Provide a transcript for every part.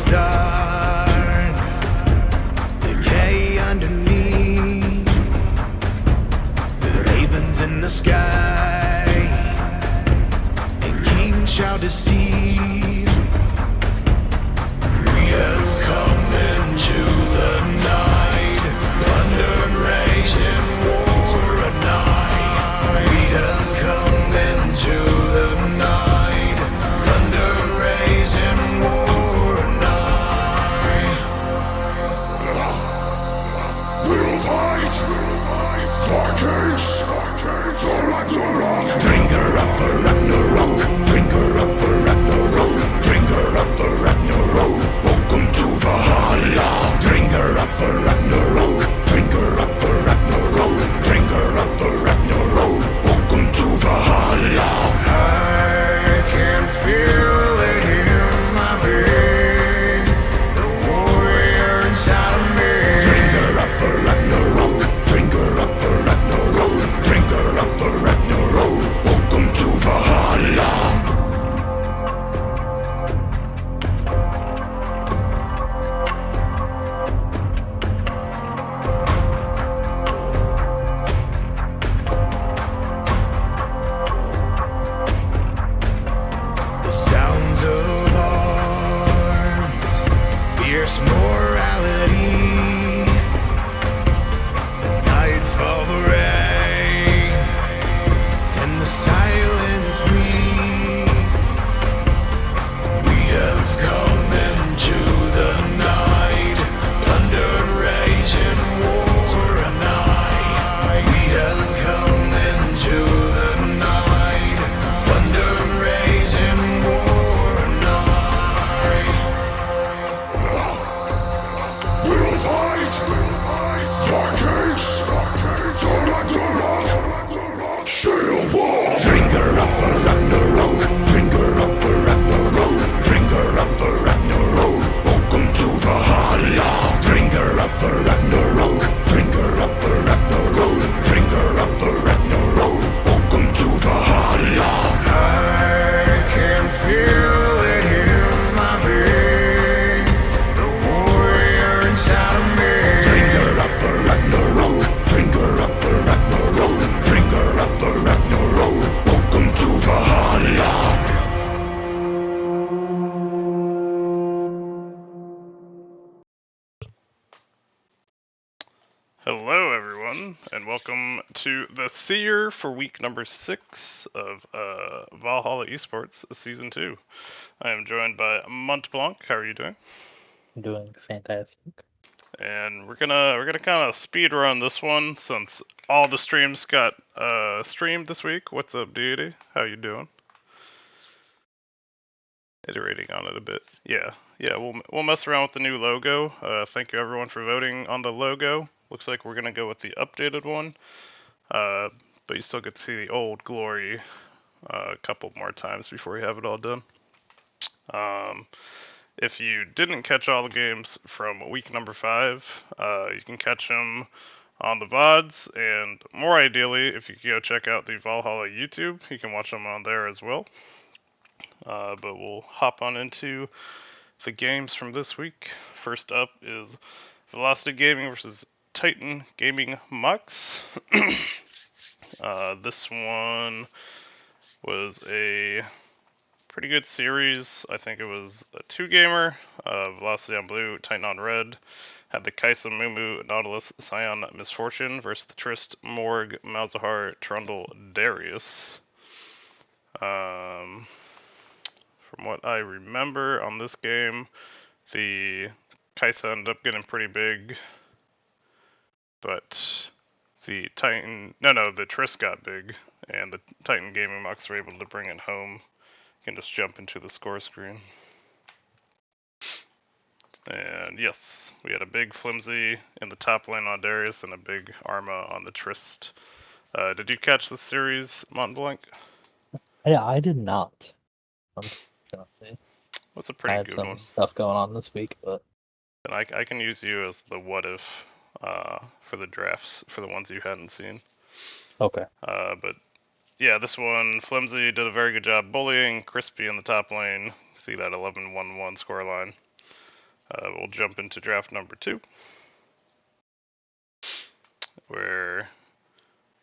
start. Decay underneath. The ravens in the sky. And kings shall deceive. We have come into the night. Thunder raising war a night. We have come into the night. Thunder raising war a night. We'll fight for kings. For Ragnarok. Drink her up for Ragnarok. Drink her up for Ragnarok. Drink her up for Ragnarok. Welcome to Valhalla. Drink her up for Ragnarok. Drink her up for Ragnarok. Drink her up for Ragnarok. Welcome to Valhalla. I can feel it in my veins. The warrior inside of me. Drink her up for Ragnarok. Drink her up for Ragnarok. Drink her up for Ragnarok. Welcome to Valhalla. The sounds of arms, fierce morality. Nightfall, the rain, and the silence leads. We have come into the night. Thunder raising war a night. We have come into the night. Thunder raising war a night. We'll fight for kings. For Ragnarok. Sail ball. Drink her up for Ragnarok. Drink her up for Ragnarok. Drink her up for Ragnarok. Welcome to Valhalla. Drink her up for Ragnarok. Drink her up for Ragnarok. Drink her up for Ragnarok. Welcome to Valhalla. I can feel it in my veins. The warrior inside of me. Drink her up for Ragnarok. Drink her up for Ragnarok. Drink her up for Ragnarok. Welcome to Valhalla. Hello, everyone, and welcome to the Seer for week number 6 of Valhalla Esports Season 2. I am joined by Montblanc. How are you doing? Doing fantastic. And we're gonna kind of speed run this one since all the streams got streamed this week. What's up, Deity? How you doing? Iterating on it a bit. Yeah. We'll mess around with the new logo. Thank you everyone for voting on the logo. Looks like we're gonna go with the updated one. But you still get to see the old glory a couple more times before we have it all done. If you didn't catch all the games from week number 5, you can catch them on the VODs, and more ideally, if you go check out the Valhalla YouTube, you can watch them on there as well. But we'll hop on into the games from this week. First up is Velocity Gaming versus Titan Gaming Mux. This one was a pretty good series. I think it was a 2-gamer. Velocity on blue, Titan on red. Had the Kaisa, Mumu, Nautilus, Scion, Misfortune versus the Trist, Morg, Malzahar, Trundle, Darius. From what I remember on this game, the Kaisa ended up getting pretty big, but the the Trist got big, and the Titan Gaming Mux were able to bring it home. You can just jump into the score screen. And yes, we had a big Flimsy in the top lane on Darius and a big Arma on the Trist. Did you catch the series, Montblanc? Yeah, I did not. Unfortunately. That's a I pretty had good some one. stuff going on this week, but And I can use you as the what if for the drafts for the ones you hadn't seen. okay. But yeah, this one, Flimsy did a very good job bullying Crispy in the top lane. See that 11-1-1 scoreline. We'll jump into draft number 2, where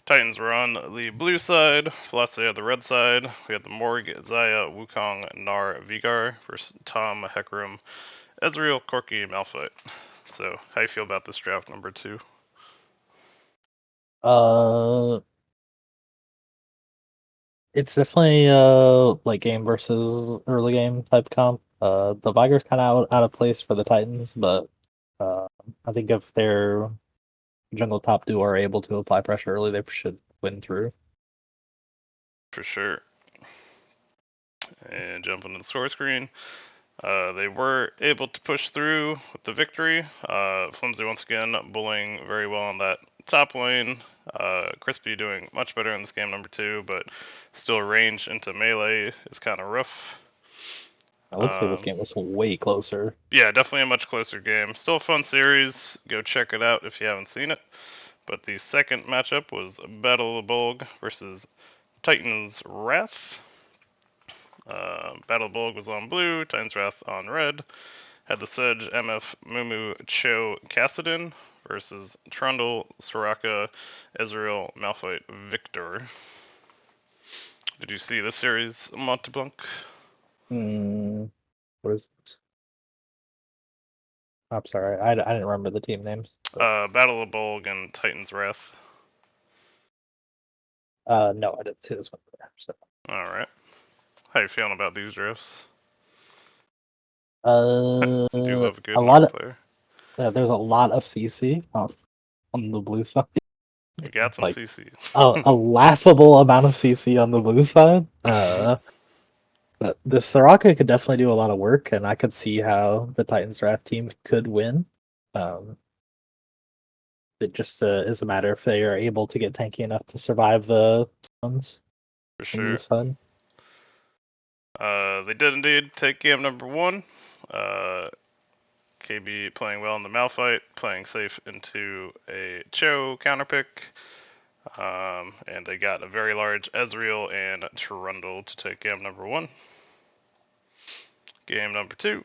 Titans were on the blue side, Velocity had the red side. We had the Morg, Zaya, Wukong, Nar, Vigar versus Tom, Hecarim, Ezreal, Corki, Malphite. So, how you feel about this draft number 2? It's definitely late game versus early game type comp. The Vigar's kind of out of place for the Titans, but I think if their jungle top duo are able to apply pressure early, they should win through. For sure. And jump into the score screen. They were able to push through with the victory. Flimsy once again bullying very well on that top lane. Crispy doing much better in this game number 2, but still range into melee is kind of rough. I would say this game was way closer. Yeah, definitely a much closer game. Still a fun series. Go check it out if you haven't seen it. But the second matchup was Battle of the Bulg versus Titans Wrath. Battle of the Bulg was on blue, Titans Wrath on red. Had the Sedge, MF, Mumu, Cho, Cassidin versus Trundle, Soraka, Ezreal, Malphite, Victor. Did you see this series, Monteblanc? What is it? I'm sorry, I didn't remember the team names. Battle of the Bulg and Titans Wrath. No, I didn't see this one. So. Alright. How you feeling about these drafts? Do you love a good a lot player? There's a lot of CC on the blue side. You got some like, CC. a laughable amount of CC on the blue side. But the Soraka could definitely do a lot of work, and I could see how the Titans Wrath team could win. It just is a matter if they are able to get tanky enough to survive the stuns. For sure. Side. They did indeed take game number 1. KB playing well in the Malphite, playing safe into a Cho counterpick. And they got a very large Ezreal and Trundle to take game number 1. Game number 2,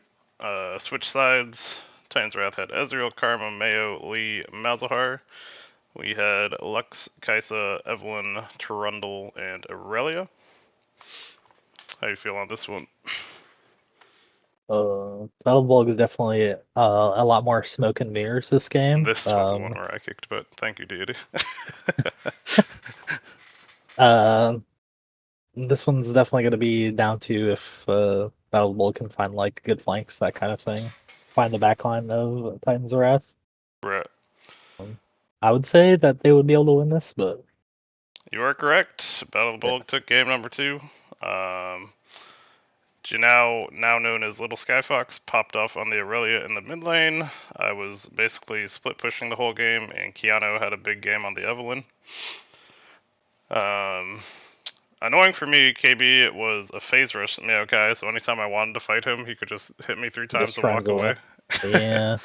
switch sides. Titans Wrath had Ezreal, Karma, Mayo, Lee, Malzahar. We had Lux, Kaisa, Evelyn, Trundle, and Aurelia. How you feel on this one? Battle Bulg is definitely a lot more smoke and mirrors this game. This was the one where I kicked butt. Thank you, deity. This one's definitely going to be down to if Battle Bulg can find like good flanks, that kind of thing. Find the backline of Titans of Wrath. Right. I would say that they would be able to win this, but you are correct. Battle of the Bulg took game number 2. Janao, now known as Little Skyfox, popped off on the Aurelia in the mid lane. I was basically split pushing the whole game, and Keanu had a big game on the Evelyn. Annoying for me, KB, it was a phase rush Maokai, so anytime I wanted to fight him, he could just hit me 3 times and walk away. Yeah.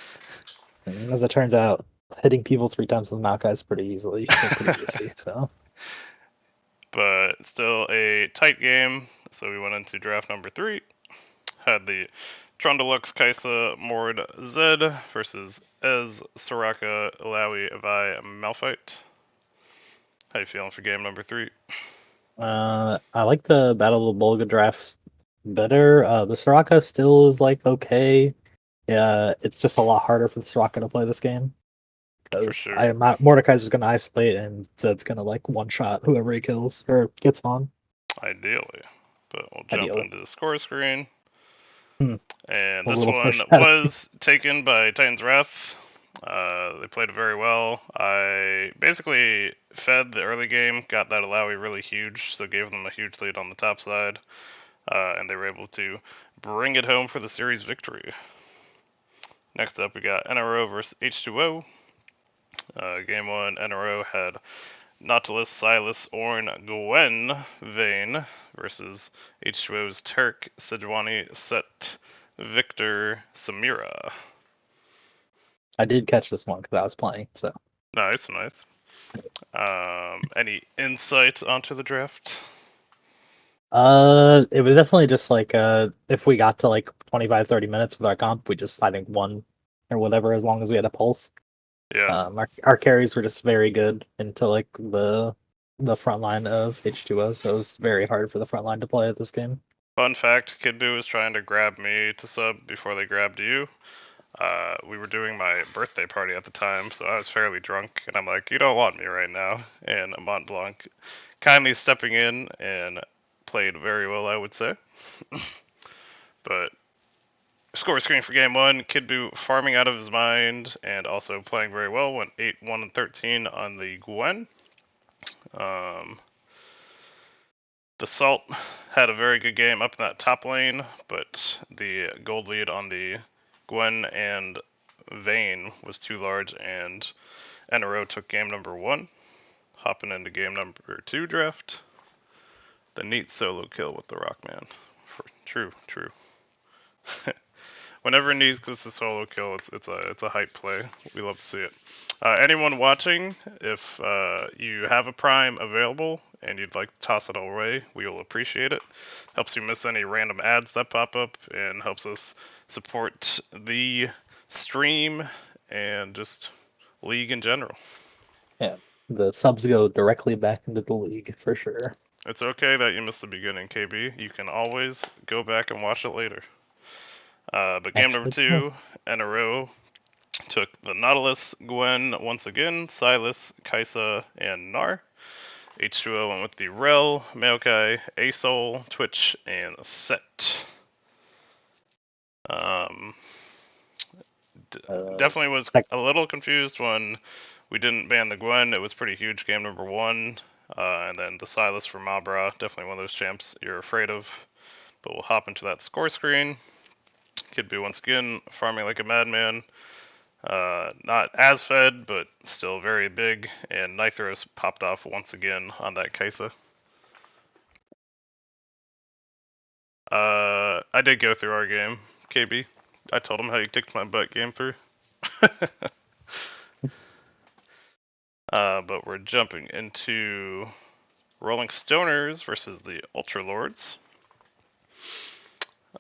And as it turns out, hitting people 3 times with Maokai is pretty easy. So. But still a tight game, so we went into draft number 3. Had the Trundlelux, Kaisa, Mord, Zed versus Ez, Soraka, Ilaoi, Vi, Malphite. How you feeling for game number 3? I like the Battle of the Bulga drafts better. The Soraka still is like okay. Yeah, it's just a lot harder for the Soraka to play this game. Because sure. Mordekaiser's going to isolate and Zed's going to like one-shot whoever he kills or gets on. Ideally. But we'll jump into the score screen. And this one was taken by Titans Wrath. They played it very well. I basically fed the early game, got that Ilaoi really huge, so gave them a huge lead on the top side. And they were able to bring it home for the series victory. Next up, we got NRO versus H2O. Game 1, NRO had Nautilus, Silas, Ornn, Gwen, Vayne versus H2O's Turk, Sejuani, Set, Victor, Samira. I did catch this one because I was playing, so. Nice. Any insight onto the draft? It was definitely just like if we got to like 25, 30 minutes with our comp, we just I think won or whatever as long as we had a pulse. Yeah. Our carries were just very good into like the front line of H2O, so it was very hard for the front line to play at this game. Fun fact: Kid Buu was trying to grab me to sub before they grabbed you. We were doing my birthday party at the time, so I was fairly drunk, and I'm like, "You don't want me right now." And Mont Blanc kindly stepping in and played very well, I would say. But score screen for game one: Kid Buu farming out of his mind and also playing very well. Went 8-1-13 on the Gwen. The Salt had a very good game up in that top lane, but the gold lead on the Gwen and Vayne was too large, and NRO took game number one. Hopping into game number two draft. The neat solo kill with the Rockman. True. Whenever Neat gets a solo kill, it's a hype play. We love to see it. Anyone watching, if you have a Prime available and you'd like to toss it our way, we will appreciate it. Helps you miss any random ads that pop up and helps us support the stream and just league in general. Yeah, the subs go directly back into the league for sure. It's okay that you missed the beginning, KB. You can always go back and watch it later. But game number two, NRO took the Nautilus, Gwen once again, Silas, Kaisa, and Nar. H2O went with the Rel, Maokai, Asol, Twitch, and Set. Definitely was a little confused when we didn't ban the Gwen. It was pretty huge game number one. And then the Silas for Mabra, definitely one of those champs you're afraid of. But we'll hop into that score screen. Kid Buu once again farming like a madman. Not as fed, but still very big. And Nithros popped off once again on that Kaisa. I did go through our game, KB. I told him how you kicked my butt game through. But we're jumping into Rolling Stoners versus the Ultra Lords.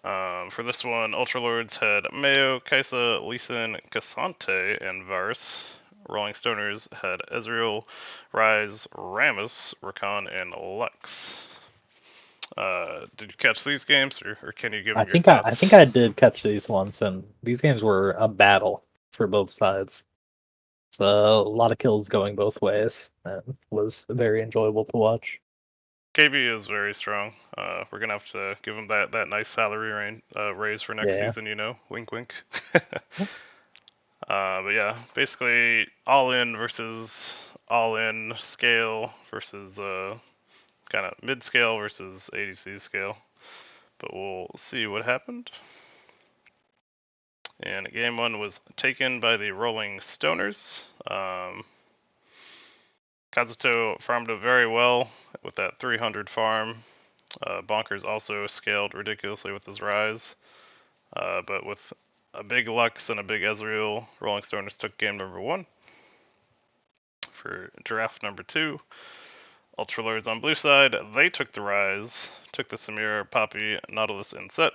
For this one, Ultra Lords had Mayo, Kaisa, Lee Sin, Cassante, and Varus. Rolling Stoners had Ezreal, Ryze, Rammus, Rakan, and Lux. Did you catch these games, or can you give them your thoughts? I think I did catch these once, and these games were a battle for both sides. It's a lot of kills going both ways, and was very enjoyable to watch. KB is very strong. We're gonna have to give him that nice salary raise for next season. You know, wink, wink. But yeah, basically all in versus all in scale versus kind of mid scale versus ADC scale. But we'll see what happened. And game one was taken by the Rolling Stoners. Kazuto farmed it very well with that 300 farm. Bonkers also scaled ridiculously with his Rise. But with a big Lux and a big Ezreal, Rolling Stoners took game number one. For draft number two, Ultra Lords on blue side, they took the Rise, took the Samira, Poppy, Nautilus, and Set.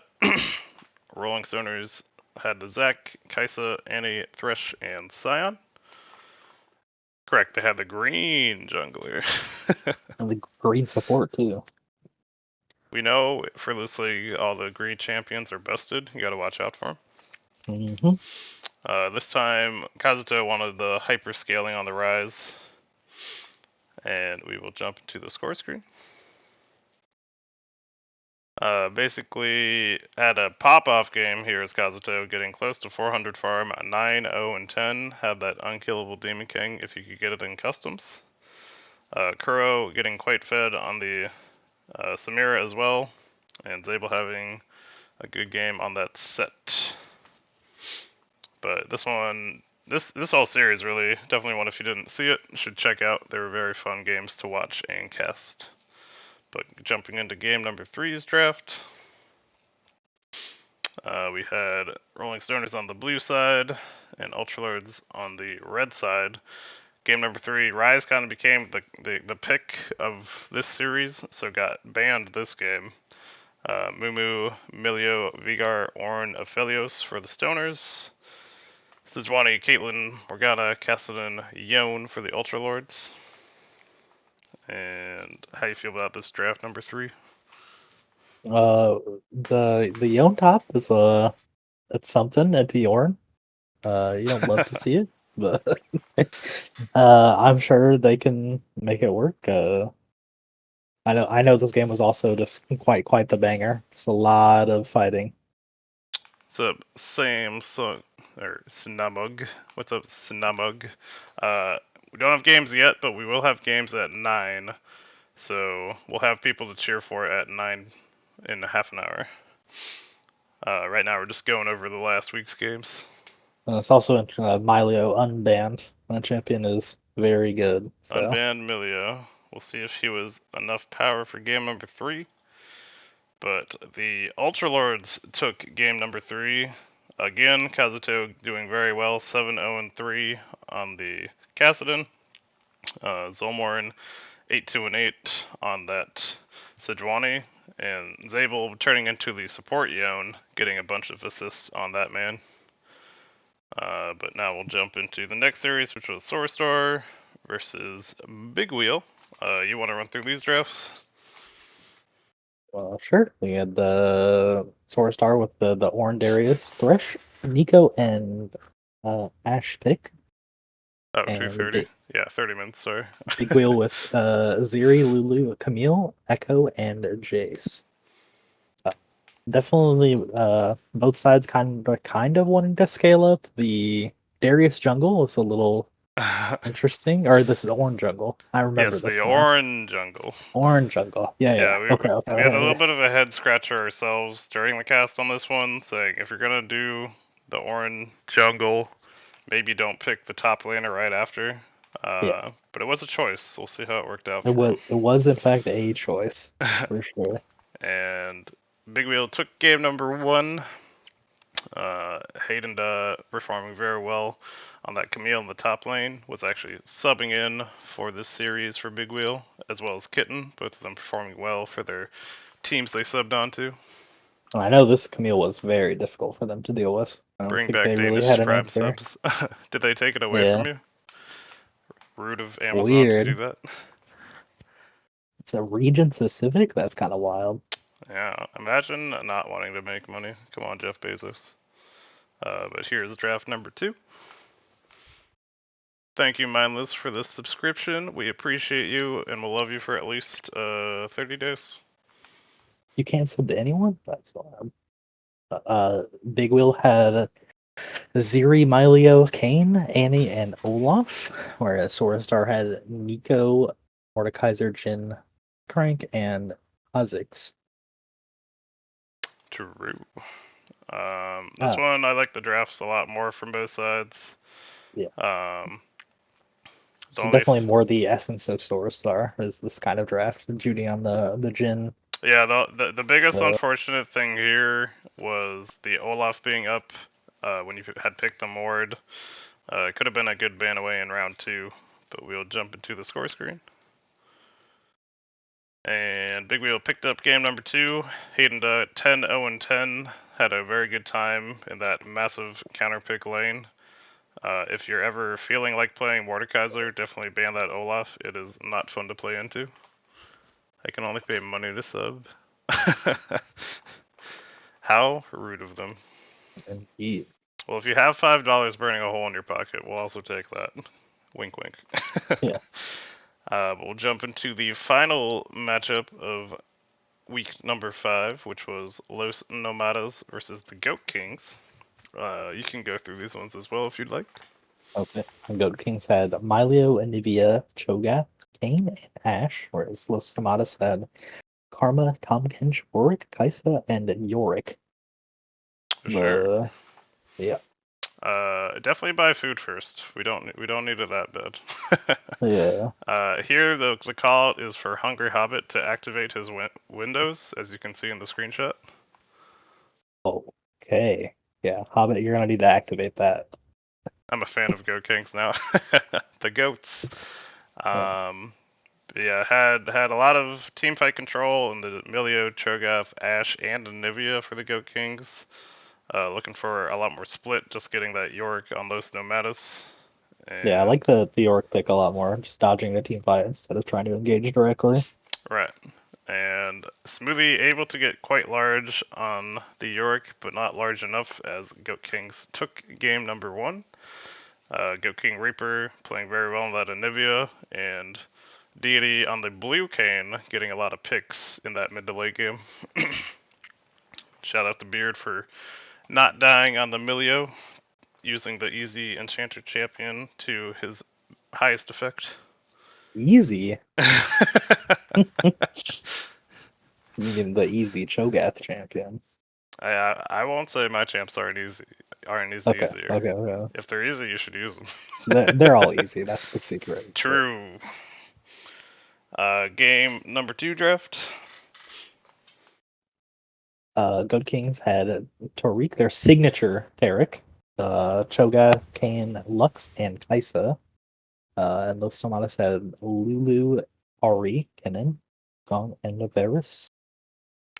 Rolling Stoners had the Zac, Kaisa, Annie, Thresh, and Scion. Correct, they had the green jungler. And the green support too. We know for this league all the green champions are busted. You gotta watch out for them. Mm-hmm. This time, Kazuto wanted the hyper scaling on the Rise. And we will jump into the score screen. Basically, had a pop-off game here as Kazuto, getting close to 400 farm, 9, 0, and 10. Had that unkillable Demon King if you could get it in customs. Kuro getting quite fed on the Samira as well, and Zabel having a good game on that Set. But this one, this whole series really, definitely one if you didn't see it, should check out. They were very fun games to watch and cast. But jumping into game number three's draft, we had Rolling Stoners on the blue side and Ultra Lords on the red side. Game number 3, Rise kind of became the pick of this series, so got banned this game. Mumu, Milio, Vigar, Orn, Aphelios for the Stoners. Sejuani, Caitlyn, Morgana, Kassadin, Yone for the Ultralords. And how you feel about this draft number 3? The Yone top is it's something at the Orn. You don't love to see it, but I'm sure they can make it work. I know this game was also just quite the banger. Just a lot of fighting. What's up, Sam? Or Sinamug? What's up, Sinamug? We don't have games yet, but we will have games at 9. So we'll have people to cheer for at 9 in half an hour. Right now, we're just going over the last week's games. And it's also Milio unbanned. That champion is very good. So. Unbanned Milio. We'll see if he was enough power for game number 3. But the Ultralords took game number 3. Again, Kazuto doing very well, 7-0-3 on the Kassadin. Zolmorin 8-2-8 on that Sejuani, and Zabel turning into the support Yone, getting a bunch of assists on that man. But now we'll jump into the next series, which was Soarstar versus Big Wheel. You want to run through these drafts? Well, sure. We had the Soarstar with the Orn Darius Thresh, Nico, and Ash Pick. Oh, And 2:30. Yeah, 30 minutes, sorry. Big Wheel with Ziri, Lulu, Camille, Echo, and Jace. Definitely both sides kind of wanting to scale up. The Darius jungle was a little interesting. Or this is Orn jungle. I remember Yes, this the now. Orange Jungle. Orn jungle. Yeah. Okay. We had a little bit of a head scratcher ourselves during the cast on this one, saying if you're gonna do the Orange Jungle, maybe don't pick the top laner right after. Yeah. But it was a choice. We'll see how it worked out. It was in fact a choice for sure. And Big Wheel took game number 1. Hayden performing very well on that Camille in the top lane, was actually subbing in for this series for Big Wheel, as well as Kitten, both of them performing well for their teams they subbed onto. I know this Camille was very difficult for them to deal with. I don't Bring think back they really Danish had an Prime answer. subs. Did they take it away Yeah. from you? Rude of Amazon to Weird. do that. It's a region specific? That's kind of wild. Yeah, imagine not wanting to make money. Come on, Jeff Bezos. But here's draft number 2. Thank you, Mindless, for this subscription. We appreciate you, and we'll love you for at least 30 days. You can't sub to anyone? That's wild. Big Wheel had Ziri, Milio, Kane, Annie, and Olaf, whereas Soarstar had Nico, Mordekaiser, Jin, Crank, and Kha'Zix. True. This one, I like the drafts a lot more from both sides. Yeah. The It's only definitely more the essence of Soarstar is this kind of draft. Judy on the Jin. Yeah, the biggest unfortunate thing here was the Olaf being up when you had picked the Mord. It could have been a good ban away in round 2, but we'll jump into the score screen. And Big Wheel picked up game number 2. Hayden 10-0-10. Had a very good time in that massive counter pick lane. If you're ever feeling like playing Mordekaiser, definitely ban that Olaf. It is not fun to play into. I can only pay money to sub. How rude of them. Indeed. Well, if you have $5 burning a hole in your pocket, we'll also take that. Wink, wink. Yeah. But we'll jump into the final matchup of week number 5, which was Los Nomadas versus the Goat Kings. You can go through these ones as well if you'd like. Okay. And Goat Kings had Milio, Anivia, Cho'Gath, Kane, and Ash, whereas Los Tomatas had Karma, Tomkinch, Warwick, Kaisa, and Yorick. Sure. Yeah. Definitely buy food first. We don't need it that bad. Yeah. Here the call is for Hungry Hobbit to activate his windows, as you can see in the screenshot. Okay. Yeah, Hobbit, you're gonna need to activate that. I'm a fan of Goat Kings now. The goats. Yeah, had a lot of team fight control in the Milio, Cho'Gath, Ashe, and Anivia for the Goat Kings. Looking for a lot more split, just getting that Yorick on Los Nomadas. Yeah, I like the York pick a lot more, just dodging the team fight instead of trying to engage directly. Right. And Smoothie able to get quite large on the Yorick, but not large enough as Goat Kings took game number 1. Goat King Reaper playing very well in that Anivia, and Deity on the Blue Cane getting a lot of picks in that mid to late game. Shout out to Beard for not dying on the Milio, using the easy Enchanter Champion to his highest effect. Easy. You mean the easy Cho'Gath champion? I won't say my champs aren't easy. Okay, Easier. okay. If they're easy, you should use them. They're all easy. That's the secret. True. Game number 2 draft. Goat Kings had Tariq, their signature Tarek, Cho'Gath, Kane, Lux, and Kaisa. And Los Tomates had Lulu, Ari, Kennen, Gong, and Navarus.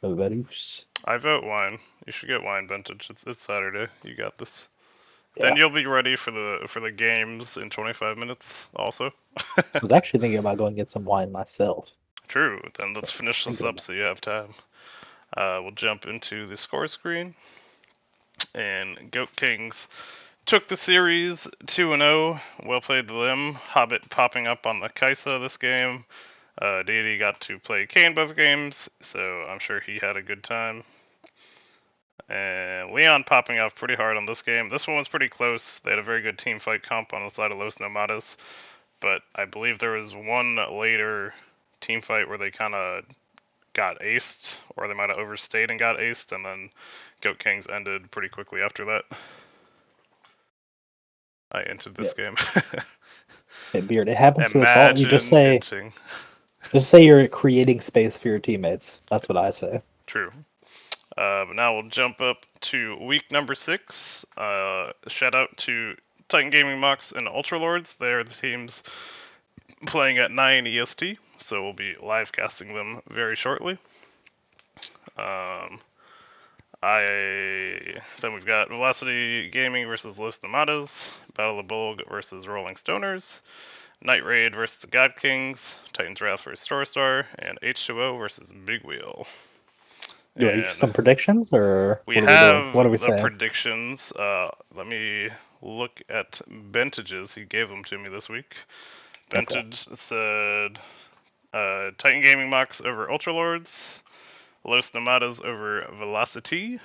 Navarus. I vote wine. You should get wine vintage. It's Saturday. You got this. Yeah. Then you'll be ready for the games in 25 minutes. Also. I was actually thinking about going and get some wine myself. True. Then let's So, finish this up so you have time. We'll jump into the score screen. And Goat Kings took the series 2-0. Well played to them. Hobbit popping up on the Kaisa this game. Deity got to play Kane both games, so I'm sure he had a good time. And Leon popping off pretty hard on this game. This one was pretty close. They had a very good team fight comp on the side of Los Nomadas, but I believe there was one later team fight where they kind of got aced, or they might have overstayed and got aced, and then Goat Kings ended pretty quickly after that. I entered this game. Hey, Beard, it happens to us all. You just Imagine say, inting. just say you're creating space for your teammates. That's what I say. True. But now we'll jump up to week number 6. Shout out to Titan Gaming Mox and Ultralords. They're the teams playing at 9 EST, so we'll be live casting them very shortly. Then we've got Velocity Gaming versus Los Nomadas, Battle of Bulg versus Rolling Stoners, Night Raid versus the God Kings, Titan's Wrath versus Storstar, and H2O versus Big Wheel. You want some predictions, or we what are we have doing? What are we the saying? predictions. Let me look at Bentage's. He gave them to me this week. Bentage said Titan Gaming Mox over Ultralords, Los Nomadas over Velocity,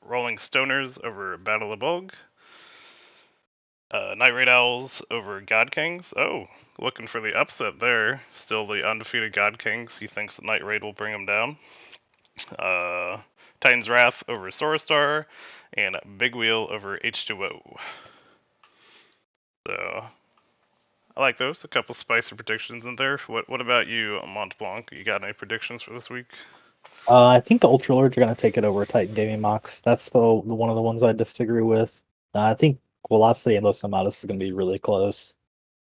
Rolling Stoners over Battle of Bulg, Night Raid Owls over God Kings. Oh, looking for the upset there. Still the undefeated God Kings. He thinks that Night Raid will bring him down. Titan's Wrath over Soarstar, and Big Wheel over H2O. So, I like those. A couple spicy predictions in there. What about you, Mont Blanc? You got any predictions for this week? I think the Ultralords are going to take it over Titan Gaming Mox. That's the one of the ones I disagree with. I think Velocity and Los Nomadas is going to be really close.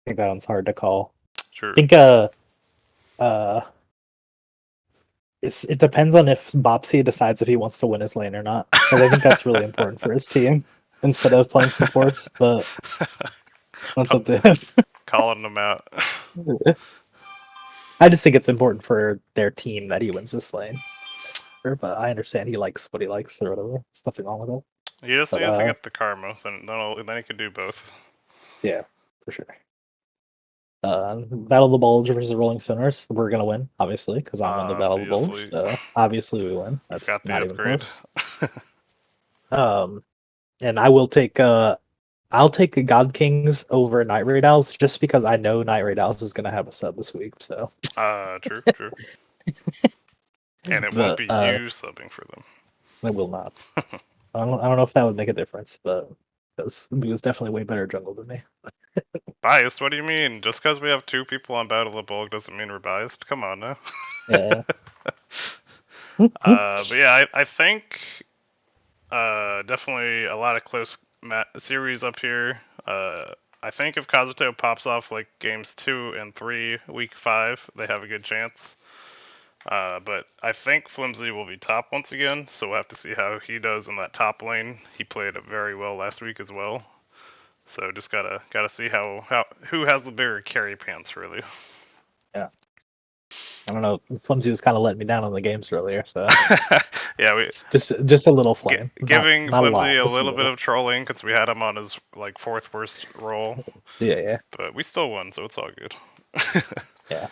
I think that one's hard to call. Sure. I think it depends on if Bopsy decides if he wants to win his lane or not. Because I think that's really important for his team instead of playing supports. But that's up to him. Calling them out. I just think it's important for their team that he wins this lane. But I understand he likes what he likes or whatever. There's nothing wrong with it. He just needs to get the karma, then he can do both. Yeah, for sure. Battle of the Bulge versus Rolling Stoners. We're gonna win, obviously, because I'm on the Battle of the Bulge. So obviously we win. That's got the not upgrade. Even close. And I will take I'll take God Kings over Night Raid Owls just because I know Night Raid Owls is gonna have a sub this week. So True. And it won't be you subbing for them. I will not. I don't know if that would make a difference, but because he was definitely way better jungle than me. Biased? What do you mean? Just because we have 2 people on Battle of the Bulg doesn't mean we're biased? Come on now. Yeah. But yeah, I think definitely a lot of close series up here. I think if Kazuto pops off like games 2 and 3, week 5, they have a good chance. But I think Flimsy will be top once again, so we'll have to see how he does in that top lane. He played it very well last week as well. So just gotta see how who has the bigger carry pants really. Yeah. I don't know. Flimsy was kind of letting me down on the games earlier, so Yeah, we just a little flame. giving not a Flimsy lot, a just little bit of trolling because we had him on his like 4th worst roll, Yeah. but we still won, so it's all good. Yeah.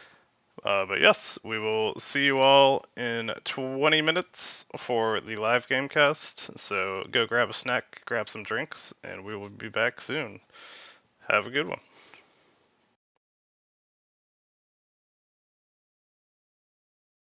But yes, we will see you all in 20 minutes for the live game cast. So go grab a snack, grab some drinks, and we will be back soon. Have a good one.